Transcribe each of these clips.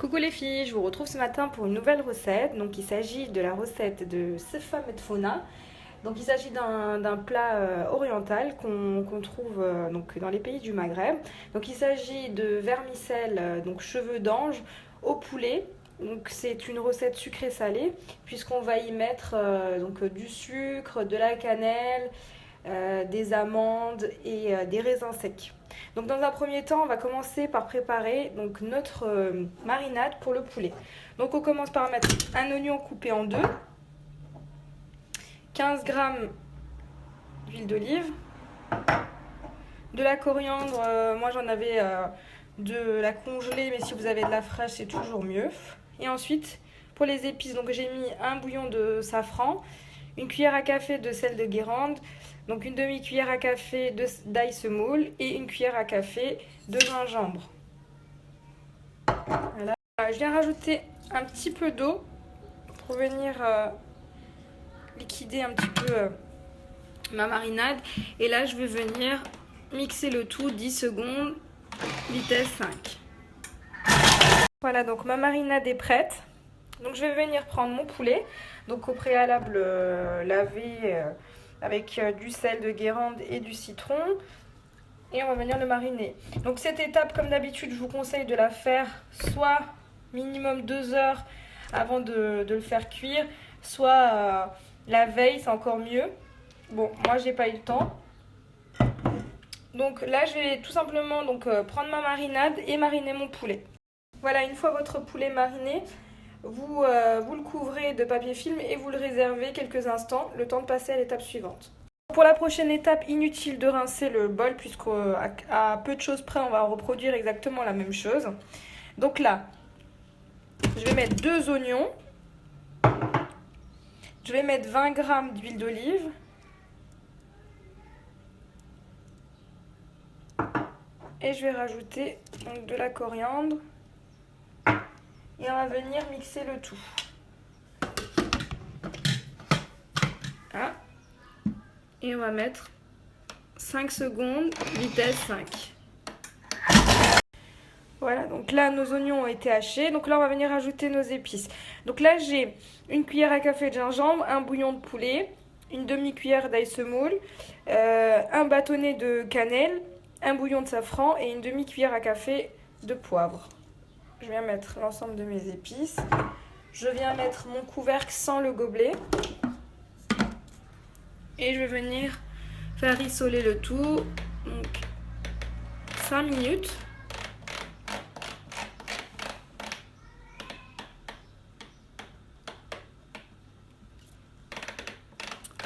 Coucou les filles, je vous retrouve ce matin pour une nouvelle recette. Donc il s'agit de la recette de Sefa Medfona. Donc il s'agit d'un plat oriental qu'on trouve donc dans les pays du Maghreb. Donc il s'agit de vermicelle, donc cheveux d'ange au poulet. Donc c'est une recette sucrée-salée puisqu'on va y mettre du sucre, de la cannelle, des amandes et des raisins secs. Donc dans un premier temps, on va commencer par préparer donc notre marinade pour le poulet. Donc on commence par mettre un oignon coupé en deux, 15 g d'huile d'olive, de la coriandre, moi j'en avais de la congelée, mais si vous avez de la fraîche c'est toujours mieux. Et ensuite pour les épices, donc j'ai mis un bouillon de safran, une cuillère à café de sel de Guérande, donc une demi-cuillère à café d'ail semoule et une cuillère à café de gingembre. Voilà. Je viens rajouter un petit peu d'eau pour venir liquider un petit peu ma marinade. Et là, je vais venir mixer le tout 10 secondes, vitesse 5. Voilà, donc ma marinade est prête. Donc je vais venir prendre mon poulet. Donc au préalable, laver avec du sel de Guérande et du citron. Et on va venir le mariner. Donc cette étape, comme d'habitude, je vous conseille de la faire soit minimum 2 heures avant de le faire cuire, soit la veille, c'est encore mieux. Bon, moi j'ai pas eu le temps. Donc là, je vais tout simplement prendre ma marinade et mariner mon poulet. Voilà, une fois votre poulet mariné, vous le couvrez de papier film et vous le réservez quelques instants, le temps de passer à l'étape suivante. Pour la prochaine étape, inutile de rincer le bol puisqu'à peu de choses près, on va reproduire exactement la même chose. Donc là, je vais mettre 2 oignons. Je vais mettre 20 g d'huile d'olive. Et je vais rajouter donc, de la coriandre. Et on va venir mixer le tout. Voilà. Et on va mettre 5 secondes, vitesse 5. Voilà, donc là nos oignons ont été hachés. Donc là on va venir ajouter nos épices. Donc là j'ai une cuillère à café de gingembre, un bouillon de poulet, une demi-cuillère d'ail semoule, un bâtonnet de cannelle, un bouillon de safran et une demi-cuillère à café de poivre. Je viens mettre l'ensemble de mes épices. Je viens mettre mon couvercle sans le gobelet. Et je vais venir faire rissoler le tout. Donc 5 minutes.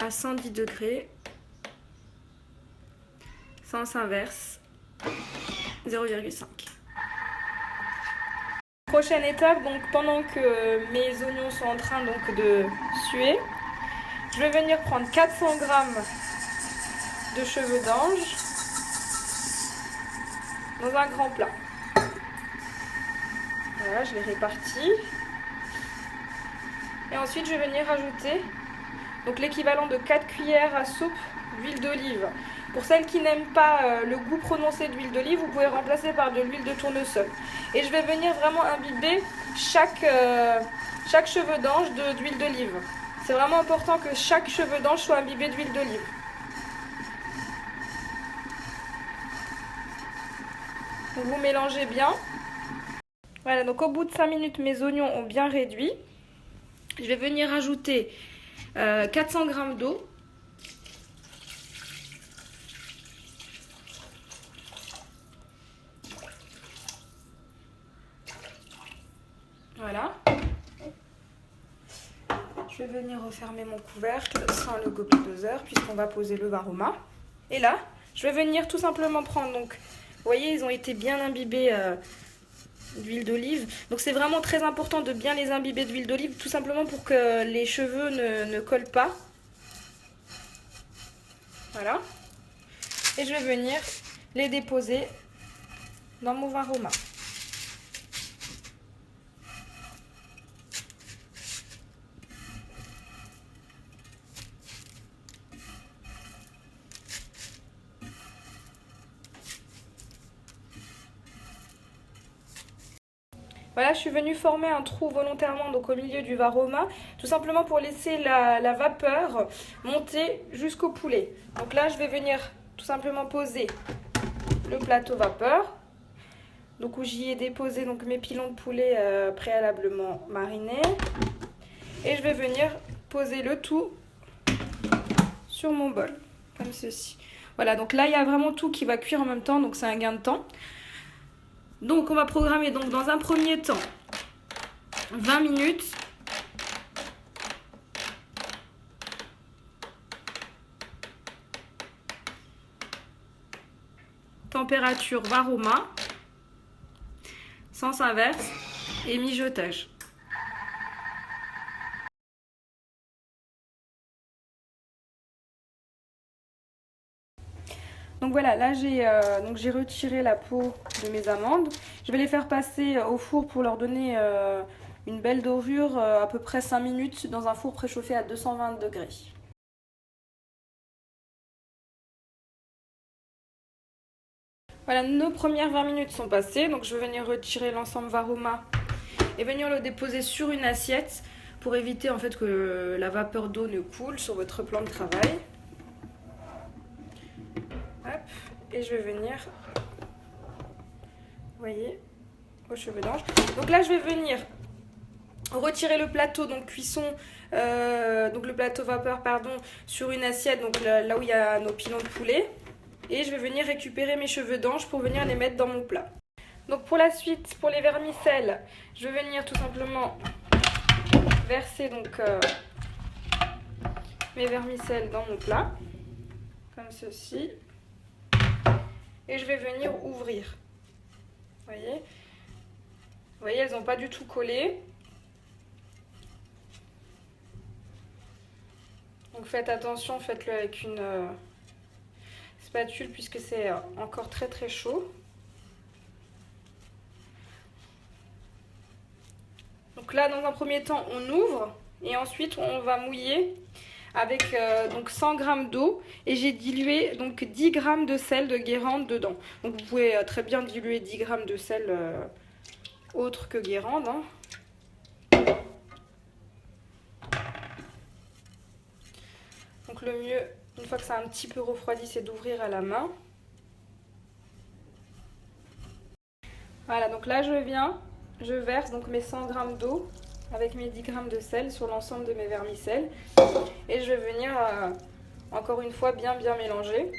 À 110 degrés. Sens inverse. 0,5. Prochaine étape, donc pendant que mes oignons sont en train de suer, je vais venir prendre 400 g de cheveux d'ange dans un grand plat. Voilà, je les répartis. Et ensuite, je vais venir rajouter donc l'équivalent de 4 cuillères à soupe d'huile d'olive. Pour celles qui n'aiment pas le goût prononcé de l'huile d'olive, vous pouvez remplacer par de l'huile de tournesol. Et je vais venir vraiment imbiber chaque cheveu d'ange d'huile d'olive. C'est vraiment important que chaque cheveu d'ange soit imbibé d'huile d'olive. Vous mélangez bien. Voilà, donc au bout de 5 minutes, mes oignons ont bien réduit. Je vais venir ajouter 400 g d'eau. Voilà. Je vais venir refermer mon couvercle sans le gobelet doseur puisqu'on va poser le varoma. Et là, je vais venir tout simplement prendre, donc, vous voyez, ils ont été bien imbibés d'huile d'olive. Donc c'est vraiment très important de bien les imbiber d'huile d'olive, tout simplement pour que les cheveux ne collent pas. Voilà. Et je vais venir les déposer dans mon varoma. Voilà, je suis venue former un trou volontairement donc au milieu du varoma, tout simplement pour laisser la vapeur monter jusqu'au poulet. Donc là, je vais venir tout simplement poser le plateau vapeur, donc où j'y ai déposé donc mes pilons de poulet préalablement marinés. Et je vais venir poser le tout sur mon bol, comme ceci. Voilà, donc là, il y a vraiment tout qui va cuire en même temps, donc c'est un gain de temps. Donc, on va programmer donc dans un premier temps 20 minutes. Température varoma, sens inverse et mijotage. Donc voilà, là j'ai retiré la peau de mes amandes. Je vais les faire passer au four pour leur donner une belle dorure, à peu près 5 minutes dans un four préchauffé à 220 degrés. Voilà, nos premières 20 minutes sont passées, donc je vais venir retirer l'ensemble varoma et venir le déposer sur une assiette pour éviter en fait que la vapeur d'eau ne coule sur votre plan de travail. Hop, et je vais venir, vous voyez, aux cheveux d'ange. Donc là, je vais venir retirer le plateau, donc cuisson, donc le plateau vapeur, pardon, sur une assiette, donc là où il y a nos pilons de poulet. Et je vais venir récupérer mes cheveux d'ange pour venir les mettre dans mon plat. Donc pour la suite, pour les vermicelles, je vais venir tout simplement verser donc mes vermicelles dans mon plat, comme ceci. Et je vais venir ouvrir. Vous voyez, elles n'ont pas du tout collé. Donc faites attention, faites-le avec une spatule puisque c'est encore très très chaud. Donc là, dans un premier temps, on ouvre et ensuite on va mouiller avec donc 100 g d'eau et j'ai dilué donc 10 g de sel de Guérande dedans. Donc vous pouvez très bien diluer 10 g de sel autre que Guérande. Hein. Donc le mieux, une fois que ça a un petit peu refroidi, c'est d'ouvrir à la main. Voilà, donc là je verse donc mes 100 g d'eau avec mes 10 g de sel sur l'ensemble de mes vermicelles. Et je vais venir encore une fois bien mélanger.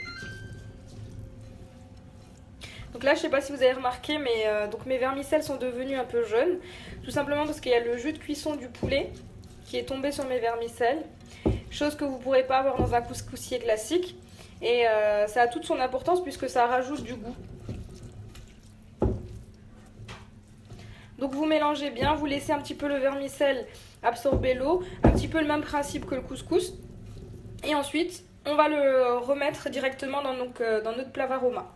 Donc là, je ne sais pas si vous avez remarqué, mais donc mes vermicelles sont devenues un peu jaunes. Tout simplement parce qu'il y a le jus de cuisson du poulet qui est tombé sur mes vermicelles. Chose que vous ne pourrez pas avoir dans un couscoussier classique. Et ça a toute son importance puisque ça rajoute du goût. Donc vous mélangez bien, vous laissez un petit peu le vermicelle absorber l'eau. Un petit peu le même principe que le couscous. Et ensuite, on va le remettre directement dans notre plat varoma.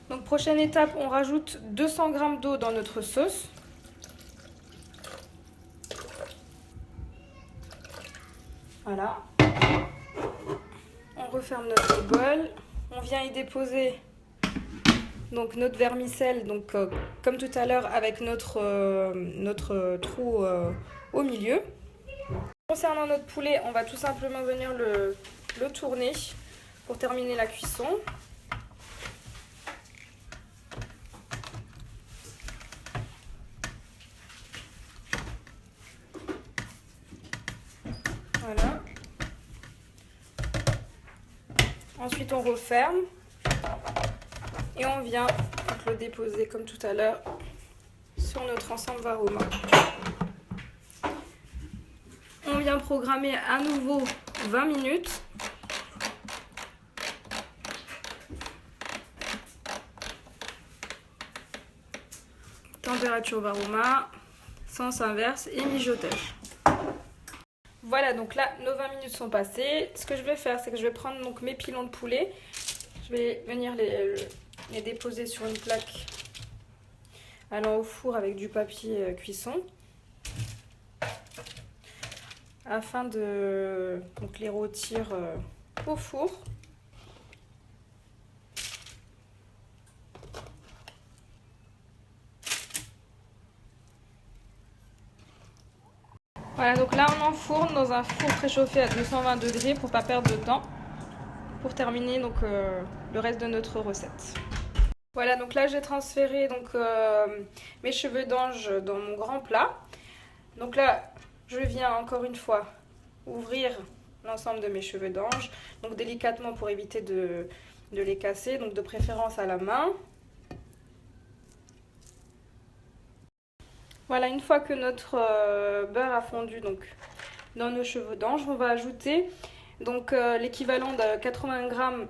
Donc prochaine étape, on rajoute 200 g d'eau dans notre sauce. Voilà. On referme notre bol. On vient y déposer donc notre vermicelle, donc comme tout à l'heure avec notre trou au milieu. Concernant notre poulet, on va tout simplement venir le tourner pour terminer la cuisson. Voilà. Ensuite, on referme et on vient le déposer comme tout à l'heure sur notre ensemble varoma. On vient programmer à nouveau 20 minutes. Température varoma, sens inverse et mijotage. Voilà, donc là, nos 20 minutes sont passées. Ce que je vais faire, c'est que je vais prendre donc mes pilons de poulet. Je vais venir les déposer sur une plaque allant au four avec du papier cuisson. Afin de donc, les rôtir au four. Voilà, donc là on enfourne dans un four préchauffé à 220 degrés pour pas perdre de temps, pour terminer donc le reste de notre recette. Voilà, donc là j'ai transféré donc mes cheveux d'ange dans mon grand plat. Donc là je viens encore une fois ouvrir l'ensemble de mes cheveux d'ange, donc délicatement pour éviter de les casser, donc de préférence à la main. Voilà, une fois que notre beurre a fondu donc dans nos cheveux d'ange, on va ajouter donc l'équivalent de 80 g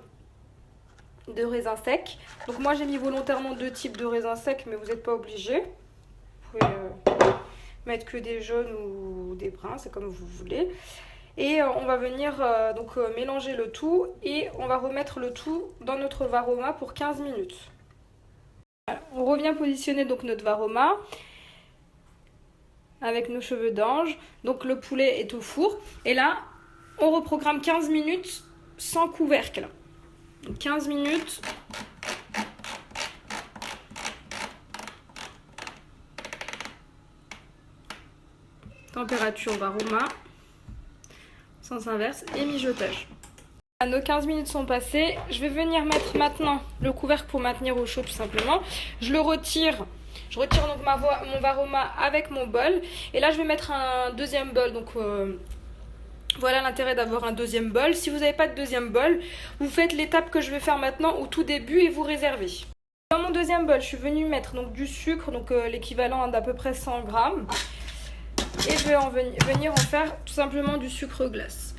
de raisins secs. Donc moi j'ai mis volontairement 2 types de raisins secs, mais vous n'êtes pas obligé. Vous pouvez mettre que des jaunes ou des bruns, c'est comme vous voulez. Et on va venir mélanger le tout et on va remettre le tout dans notre varoma pour 15 minutes. Voilà. On revient positionner donc notre varoma avec nos cheveux d'ange. Donc le poulet est au four. Et là, on reprogramme 15 minutes sans couvercle. Donc 15 minutes. Température varoma. Sens inverse et mijotage. Nos 15 minutes sont passées. Je vais venir mettre maintenant le couvercle pour maintenir au chaud tout simplement. Je le retire. Je retire donc mon varoma avec mon bol. Et là je vais mettre un deuxième bol. Donc voilà l'intérêt d'avoir un deuxième bol. Si vous n'avez pas de deuxième bol, vous faites l'étape que je vais faire maintenant au tout début et vous réservez. Dans mon deuxième bol, je suis venue mettre donc du sucre, donc l'équivalent d'à peu près 100 g. Et je vais venir en faire tout simplement du sucre glace.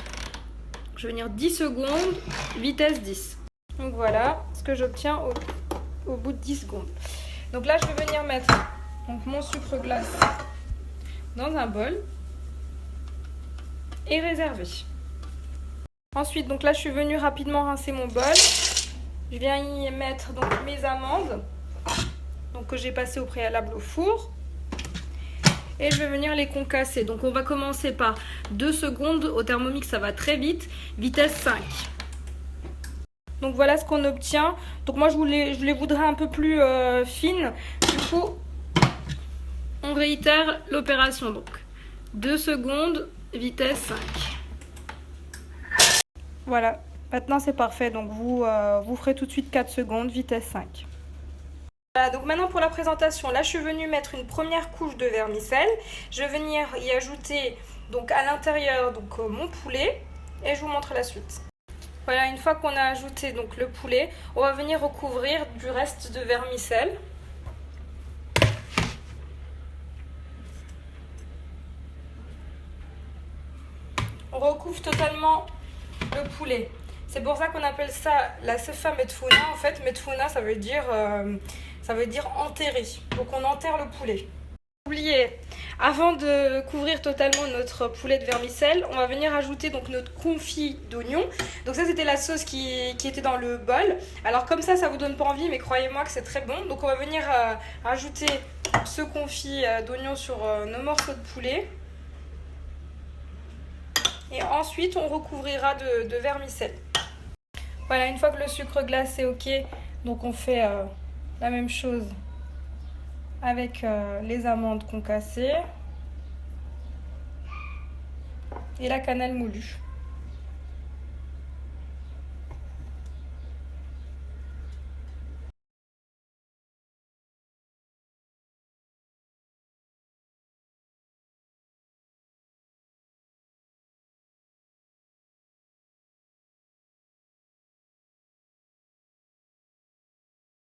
Je vais venir 10 secondes, vitesse 10. Donc voilà ce que j'obtiens au bout de 10 secondes. Donc là je vais venir mettre donc, mon sucre glace dans un bol et réserver. Ensuite donc là je suis venue rapidement rincer mon bol. Je viens y mettre donc mes amandes donc, que j'ai passées au préalable au four. Et je vais venir les concasser. Donc on va commencer par 2 secondes. Au Thermomix ça va très vite. Vitesse 5. Donc voilà ce qu'on obtient. Donc moi je les voudrais un peu plus fines. Du coup on réitère l'opération. Donc 2 secondes, vitesse 5. Voilà, maintenant c'est parfait. Donc vous ferez tout de suite 4 secondes, vitesse 5. Voilà, donc maintenant pour la présentation, là je suis venue mettre une première couche de vermicelle. Je vais venir y ajouter donc à l'intérieur donc mon poulet et je vous montre la suite. Voilà, une fois qu'on a ajouté donc le poulet, on va venir recouvrir du reste de vermicelle. On recouvre totalement le poulet. C'est pour ça qu'on appelle ça la sefa metfouna. En fait, metfouna ça veut dire enterrer. Donc on enterre le poulet. N'oubliez, avant de couvrir totalement notre poulet de vermicelle, on va venir ajouter donc notre confit d'oignon. Donc ça c'était la sauce qui était dans le bol. Alors comme ça vous donne pas envie, mais croyez-moi que c'est très bon. Donc on va venir ajouter ce confit d'oignon sur nos morceaux de poulet. Et ensuite on recouvrira de vermicelle. Voilà, une fois que le sucre glace est ok, donc on fait la même chose avec les amandes concassées et la cannelle moulue.